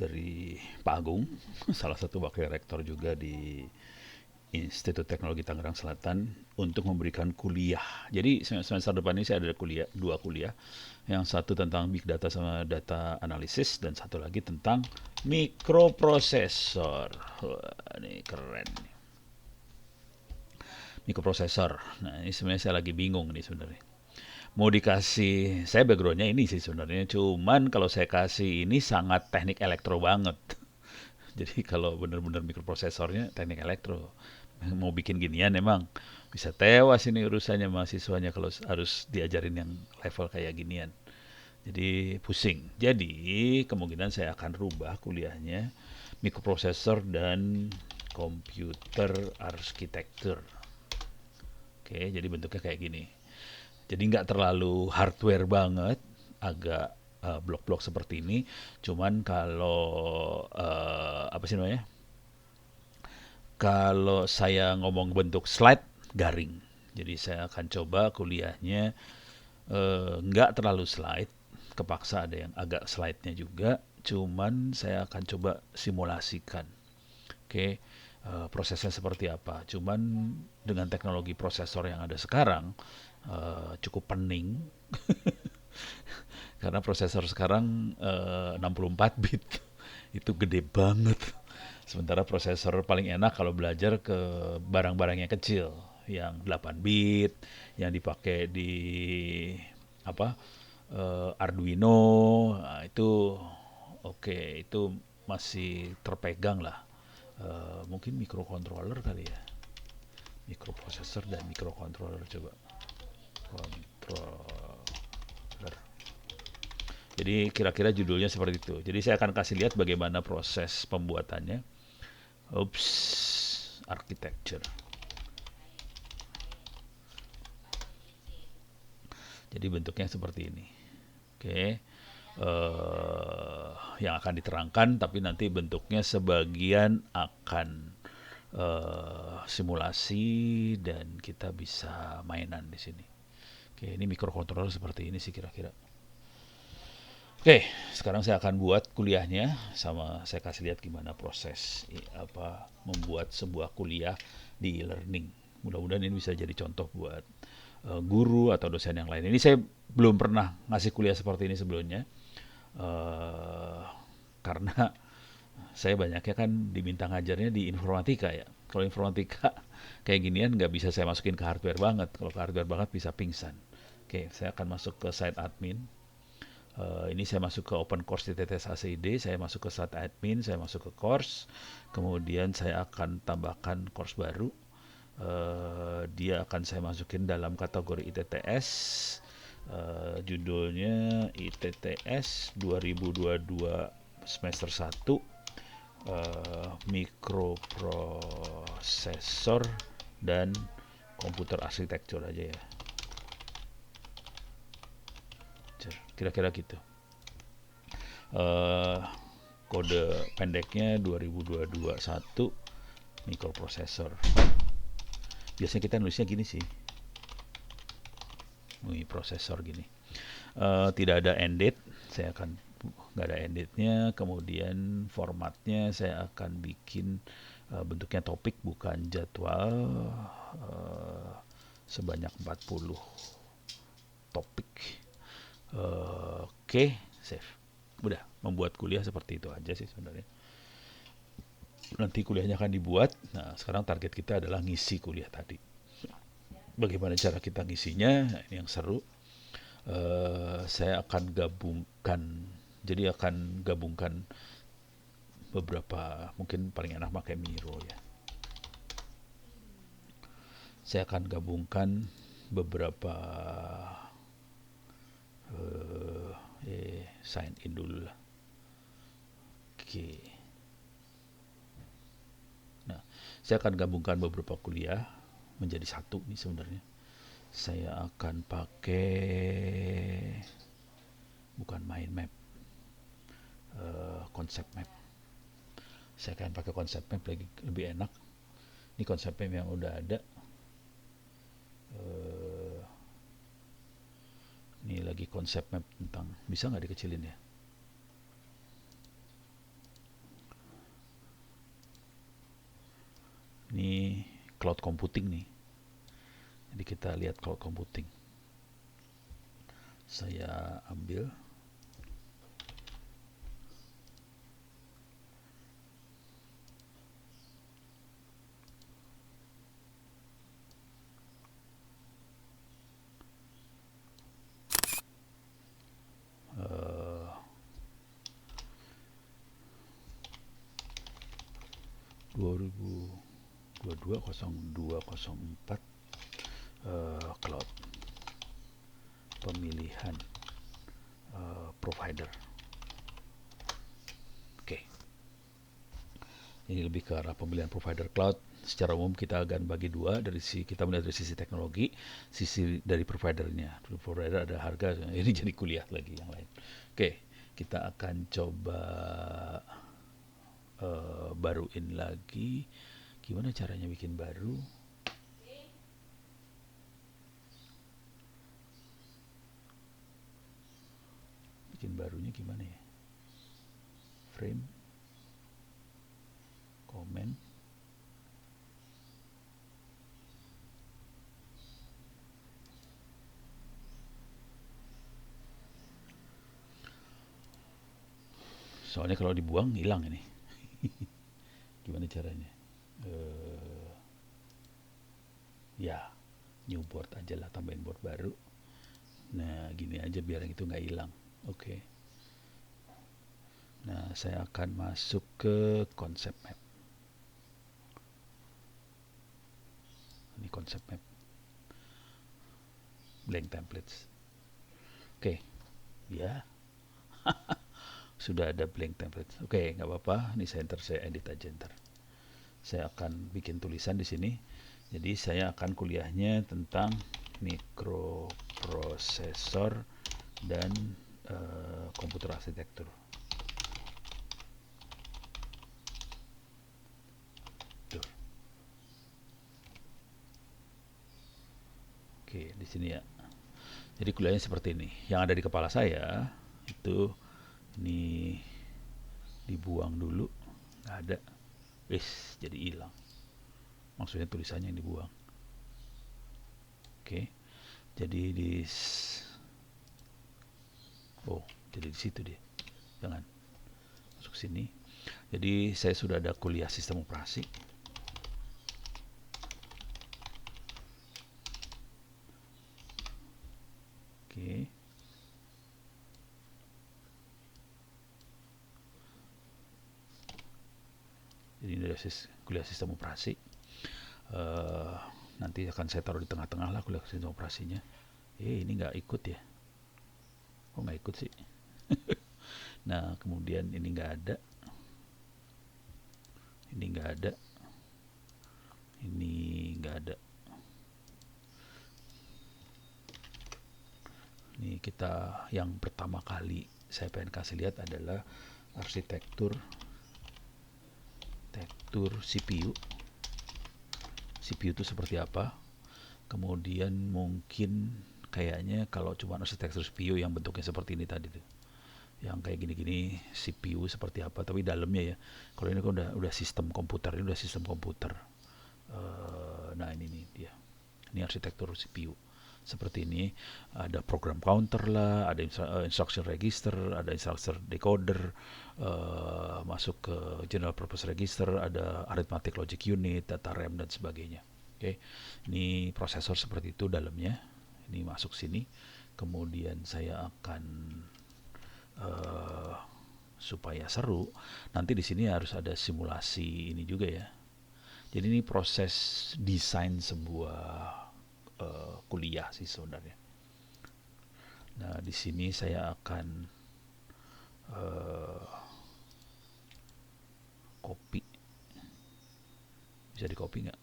dari Pak Agung, salah satu wakil rektor juga di Institut Teknologi Tangerang Selatan untuk memberikan kuliah. Jadi semester depan ini saya ada kuliah, dua kuliah. Yang satu tentang big data sama data analisis dan satu lagi tentang mikroprosesor. Wah, ini keren nih. Mikroprosesor. Nah, ini sebenarnya saya lagi bingung nih sebenarnya. Mau dikasih, saya backgroundnya ini sih sebenarnya, cuman kalau saya kasih ini sangat teknik elektro banget. Jadi kalau benar-benar mikroprosesornya teknik elektro, mau bikin ginian emang bisa tewas ini urusannya mahasiswanya kalau harus diajarin yang level kayak ginian. Jadi pusing. Jadi kemungkinan saya akan rubah kuliahnya mikroprosesor dan computer architecture. Oke, jadi bentuknya kayak gini. Jadi nggak terlalu hardware banget, agak blok-blok seperti ini. Cuman kalau apa sih namanya? Kalau saya ngomong bentuk slide garing. Jadi saya akan coba kuliahnya nggak terlalu slide, kepaksa ada yang agak slide-nya juga. Cuman saya akan coba simulasikan. Oke, prosesnya seperti apa. Cuman dengan teknologi prosesor yang ada sekarang cukup pening karena prosesor sekarang 64 bit itu gede banget. Sementara prosesor paling enak kalau belajar ke barang-barang yang kecil, yang 8 bit, yang dipakai di apa Arduino, nah, itu oke, itu masih terpegang lah. Mungkin microcontroller kali ya, microprosesor dan microcontroller coba controller. Jadi kira-kira judulnya seperti itu. Jadi saya akan kasih lihat bagaimana proses pembuatannya. Oops, architecture. Jadi bentuknya seperti ini. Oke, yang akan diterangkan, tapi nanti bentuknya sebagian akan simulasi dan kita bisa mainan di sini. Oke, ini microcontroller seperti ini sih kira-kira. Oke, sekarang saya akan buat kuliahnya sama saya kasih lihat gimana proses apa membuat sebuah kuliah di e-learning. Mudah-mudahan ini bisa jadi contoh buat guru atau dosen yang lain. Ini saya belum pernah ngasih kuliah seperti ini sebelumnya. Uh, karena saya banyaknya kan diminta ngajarnya di informatika ya. Kalau informatika kayak ginian nggak bisa saya masukin ke hardware banget. Kalau ke hardware banget bisa pingsan. Oke, saya akan masuk ke site admin. Ini saya masuk ke open course di TTS ACID, saya masuk ke site admin, saya masuk ke course, kemudian saya akan tambahkan course baru. Dia akan saya masukin dalam kategori ITTS. Judulnya ITTS 2022 semester 1, mikroprosesor dan komputer arsitektur aja ya. Kira-kira gitu. Uh, Kode pendeknya 2022 mikroprosesor. Biasanya kita nulisnya gini sih. Wih, prosesor gini. Tidak ada end date, saya akan nggak ada end date-nya. Kemudian formatnya saya akan bikin bentuknya topik bukan jadwal, sebanyak 40 topik. Oke, save. Udah, membuat kuliah seperti itu aja sih sebenarnya. Nanti kuliahnya akan dibuat. Nah, sekarang target kita adalah ngisi kuliah tadi. Bagaimana cara kita ngisinya? Nah, ini yang seru. Saya akan gabungkan. Jadi akan gabungkan beberapa, mungkin paling enak pakai Miro ya. Saya akan gabungkan beberapa sign in dulu lah. Oke. Nah, saya akan gabungkan beberapa kuliah menjadi satu nih sebenarnya. Saya akan pakai bukan mind map, konsep map. Saya akan pakai konsep map lagi lebih enak. Ini konsep map yang udah ada. Ini lagi konsep map tentang, bisa nggak dikecilin ya? cloud computing nih. Jadi kita lihat cloud computing. Saya ambil uh, 2022-02-04 cloud pemilihan provider. Oke. Ini lebih ke arah pemilihan provider cloud. Secara umum kita akan bagi dua, dari kita melihat dari sisi teknologi, sisi dari providernya. Provider ada harga, ini jadi kuliah lagi yang lain. Oke, kita akan coba baruin lagi. Gimana caranya bikin baru? Bikin barunya gimana ya? Frame, comment, soalnya kalau dibuang hilang ini. Gimana caranya? Ya, new board aja lah, tambahin board baru. Nah, gini aja biar yang itu nggak hilang. Oke. Nah, saya akan masuk ke konsep map. Ini konsep map. Blank templates. Oke. Ya. Sudah ada blank template. Oke, nggak apa-apa. Ini saya edit aja ntar. Saya akan bikin tulisan di sini. Jadi saya akan kuliahnya tentang mikroprosesor dan komputer arsitektur. Tuh. Oke, di sini ya. Jadi kuliahnya seperti ini. Yang ada di kepala saya itu ini dibuang dulu, nggak ada. Jadi hilang. Maksudnya tulisannya yang dibuang. Oke. Jadi jadi di situ dia. Jangan masuk sini. Jadi saya sudah ada kuliah sistem operasi. Oke. Jadi ini ada kuliah sistem operasi. Nanti akan saya taruh di tengah-tengah lah kuliah sistem operasinya. Ini nggak ikut ya. Oh, nggak ikut sih. Nah, kemudian ini nggak ada. Ini nggak ada. Ini nggak ada. Ini kita yang pertama kali saya pengen kasih lihat adalah arsitektur CPU. CPU itu seperti apa? Kemudian mungkin kayaknya kalau cuma arsitektur CPU yang bentuknya seperti ini tadi tuh, yang kayak gini-gini CPU seperti apa, tapi dalamnya ya. Kalau ini kan udah sistem komputer, ini udah sistem komputer. Nah ini nih dia. Ini arsitektur CPU. Seperti ini, ada program counter lah, ada instruction register, ada instruction decoder, masuk ke general purpose register, ada arithmetic logic unit, data RAM dan sebagainya. Oke, ini prosesor seperti itu dalamnya. Ini masuk sini. Kemudian saya akan supaya seru, nanti di sini harus ada simulasi ini juga ya. Jadi ini proses desain sebuah kuliah sih sebenarnya. Nah, di sini saya akan copy. Bisa di copy nggak?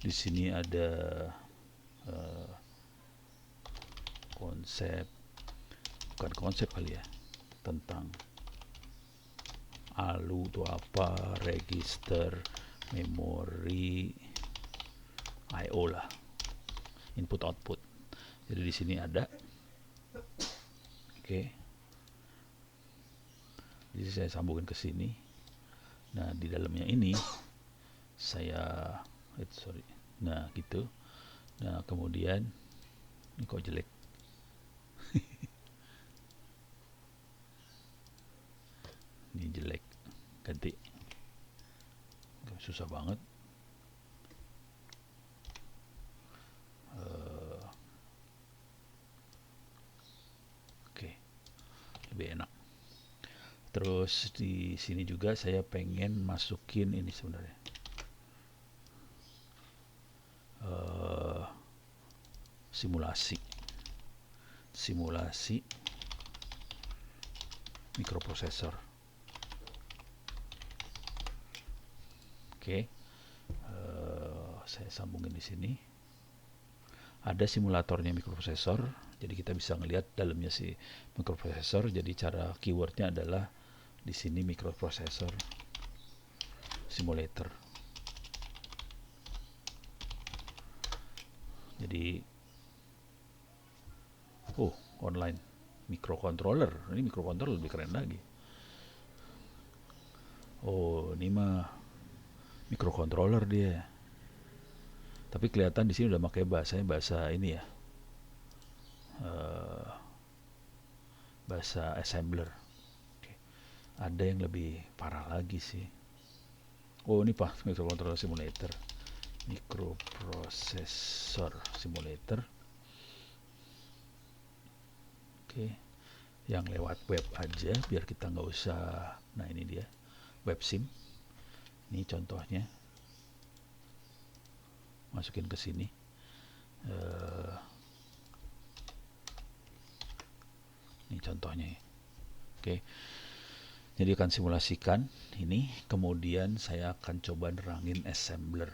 Di sini ada bukan konsep kali ya, tentang ALU itu apa, register, memori, I/O lah, input output. Jadi di sini ada Oke, jadi saya sambungin ke sini. Nah, di dalamnya ini saya sorry. Nah, gitu. Nah, kemudian ini kok jelek. Ini jelek. Ganti. Susah banget. Oke, lebih enak. Terus di sini juga saya pengen masukin ini sebenarnya. Simulasi mikroprosesor. Oke, saya sambungin di sini. Ada simulatornya mikroprosesor, jadi kita bisa ngelihat dalamnya si mikroprosesor. Jadi cara keywordnya adalah di sini mikroprosesor simulator. Jadi online microcontroller. Ini microcontroller lebih keren lagi. Ini mah microcontroller dia. Tapi kelihatan di sini udah pakai bahasa ini ya. Bahasa assembler. Oke. Ada yang lebih parah lagi sih. Ini Pak, microcontroller simulator. Microprocessor simulator. Oke. Yang lewat web aja biar kita nggak usah. Nah, ini dia. Web sim. Ini contohnya. Masukin ke sini. Ini contohnya ya. Oke. Jadi akan simulasikan ini, kemudian saya akan coba nerangin assembler.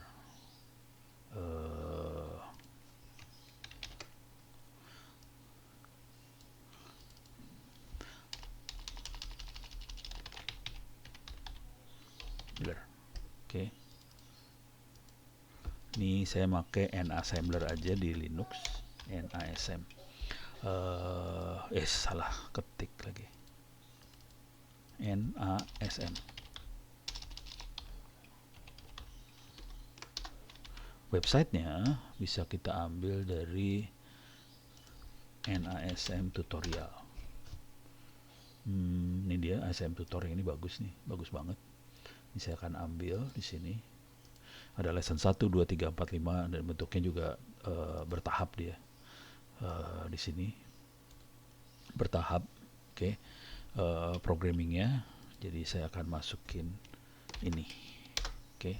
Oke. Ini saya pakai nassembler aja di Linux. NASM. Salah ketik lagi. NASM. Websitenya bisa kita ambil dari NASM tutorial. Ini dia ASM tutorial, ini bagus nih, bagus banget. Ini saya akan ambil di sini. Ada lesson 1, 2, 3, 4, 5 dan bentuknya juga bertahap dia. Di sini bertahap. Oke. Programmingnya. Jadi saya akan masukin ini. Oke.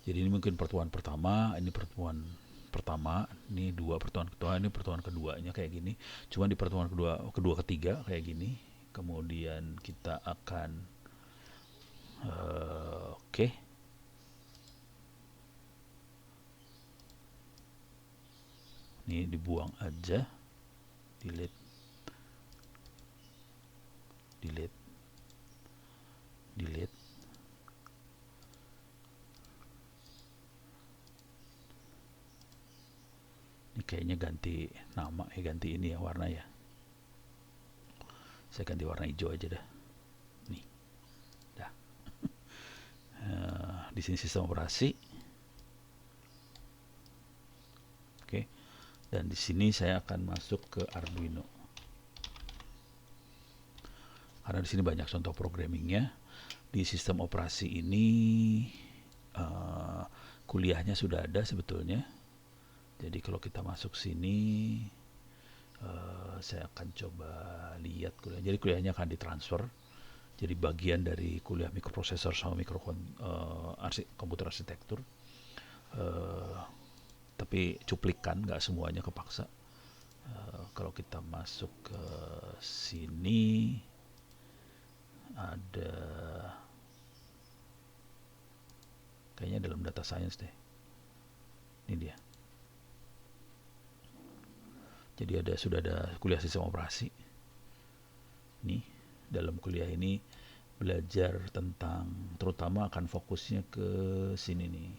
Jadi ini mungkin pertemuan pertama, ini pertemuan pertama, ini dua pertemuan kedua, ini pertemuan keduanya kayak gini. Cuma di pertemuan kedua ketiga kayak gini. Kemudian kita akan oke. Ini dibuang aja. Delete. Ini kayaknya ganti nama, ganti ini ya, warna ya. Saya ganti warna hijau aja dah. Nih. Dah. Di sini sistem operasi. Oke. Dan di sini saya akan masuk ke Arduino. Karena di sini banyak contoh programmingnya. Di sistem operasi ini kuliahnya sudah ada sebetulnya. Jadi kalau kita masuk sini, saya akan coba lihat kuliah. Jadi kuliahnya akan ditransfer. Jadi bagian dari kuliah mikroprosesor sama komputer arsitektur. Tapi cuplikan, nggak semuanya kepaksa. Kalau kita masuk ke sini, ada kayaknya dalam data science deh. Ini dia. Jadi sudah ada kuliah sistem operasi. Nih, dalam kuliah ini belajar tentang, terutama akan fokusnya ke sini nih.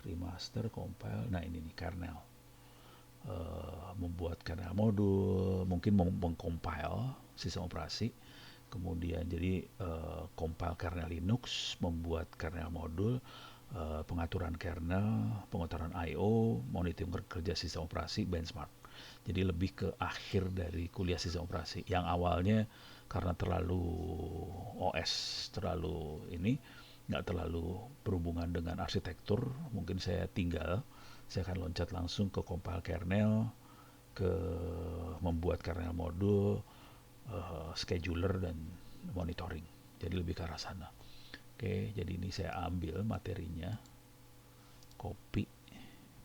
remaster, compile. Nah ini nih kernel. Membuat kernel modul, mungkin mengcompile sistem operasi, kemudian jadi compile kernel Linux, membuat kernel modul, pengaturan kernel, pengaturan I/O, monitoring kerja sistem operasi, benchmark. Jadi lebih ke akhir dari kuliah sistem operasi. Yang awalnya karena terlalu OS, terlalu ini, nggak terlalu berhubungan dengan arsitektur, mungkin saya akan loncat langsung ke compile kernel, ke membuat kernel modul, scheduler dan monitoring. Jadi lebih ke arah sana. Oke, jadi ini saya ambil materinya, copy,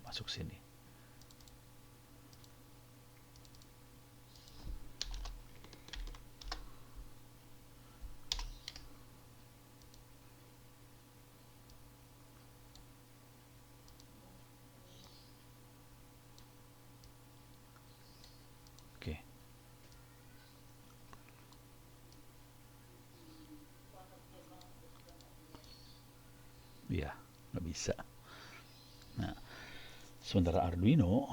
masuk sini. Oke. Iya, nggak bisa. Nah, sementara Arduino,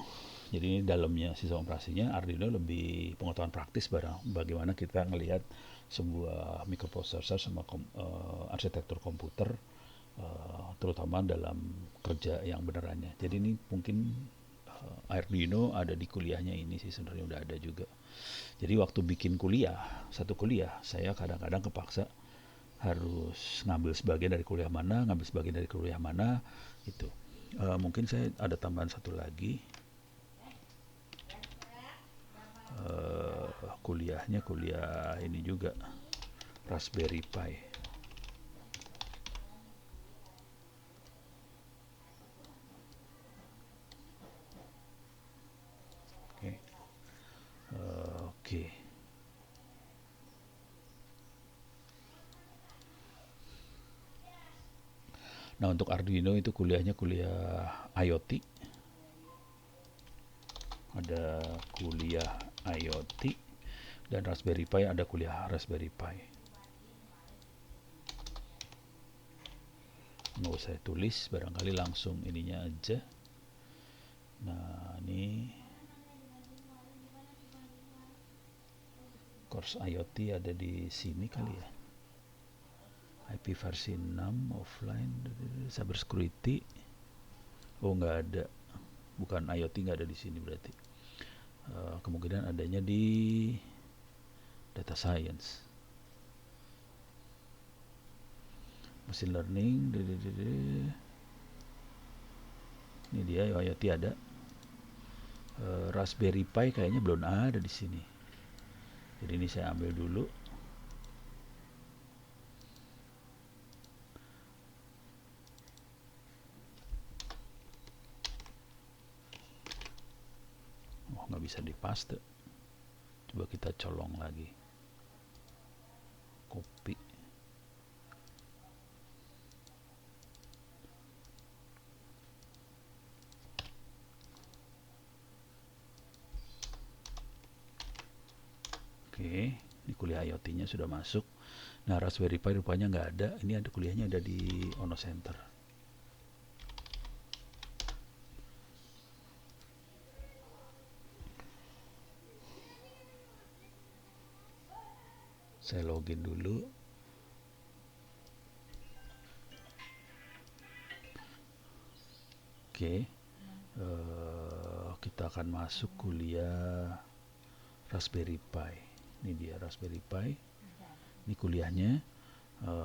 jadi ini dalamnya sistem operasinya, Arduino lebih pengetahuan praktis bagaimana kita ngelihat sebuah microprocessor sama arsitektur komputer, terutama dalam kerja yang benerannya. Jadi ini mungkin Arduino ada di kuliahnya ini sih, sebenarnya udah ada juga. Jadi waktu bikin satu kuliah, saya kadang-kadang kepaksa harus ngambil sebagian dari kuliah mana, ngambil sebagian dari kuliah mana, itu. Mungkin saya ada tambahan satu lagi. Kuliahnya kuliah ini juga, Raspberry Pi. Oke. Oke. Nah, untuk Arduino itu kuliahnya kuliah IoT. Ada kuliah IoT, dan Raspberry Pi ada kuliah Raspberry Pi. Nggak usah tulis, barangkali langsung ininya aja. Nah, ini course IoT ada di sini kali ya. IP versi 6, offline, cyber security. Oh, nggak ada. Bukan IoT, nggak ada di sini berarti. Kemungkinan adanya di data science, machine learning. Ini dia IoT ada. Raspberry Pi kayaknya belum ada di sini. Jadi ini saya ambil dulu. Oh, nggak bisa dipaste. Coba kita colong lagi. Copy. Oke, ini kuliah IoT-nya sudah masuk. Nah, Raspberry Pi rupanya nggak ada. Ini ada kuliahnya ada di Ono Center. Saya login dulu. Oke, kita akan masuk kuliah Raspberry Pi. Ini dia Raspberry Pi. Ini kuliahnya.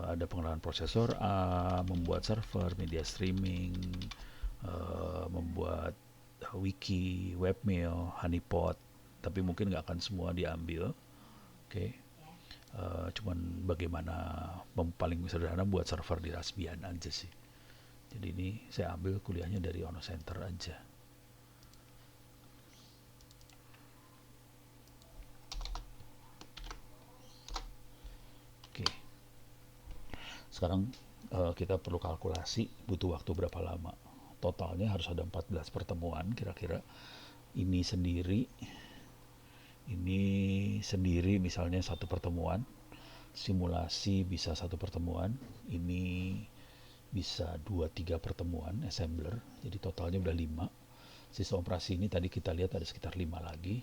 Ada pengenalan prosesor A, membuat server, media streaming, membuat wiki, webmail, honeypot. Tapi mungkin nggak akan semua diambil. Oke. Cuman bagaimana paling sederhana buat server di Raspbian aja sih. Jadi ini saya ambil kuliahnya dari Ono Center aja. Oke. Sekarang kita perlu kalkulasi butuh waktu berapa lama. Totalnya harus ada 14 pertemuan kira-kira. Ini sendiri misalnya satu pertemuan. Simulasi bisa satu pertemuan. Ini bisa 2-3 pertemuan assembler, jadi totalnya udah 5. Sistem operasi ini tadi kita lihat ada sekitar 5 lagi.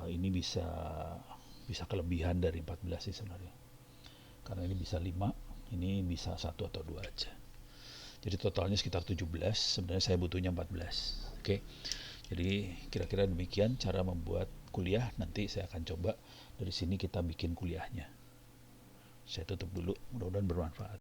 Ini bisa kelebihan dari 14 sih sebenarnya, karena ini bisa 5, ini bisa 1 atau 2 aja. Jadi totalnya sekitar 17, sebenarnya saya butuhnya 14. Oke. Jadi kira-kira demikian cara membuat kuliah. Nanti saya akan coba dari sini kita bikin kuliahnya. Saya tutup dulu, mudah-mudahan bermanfaat.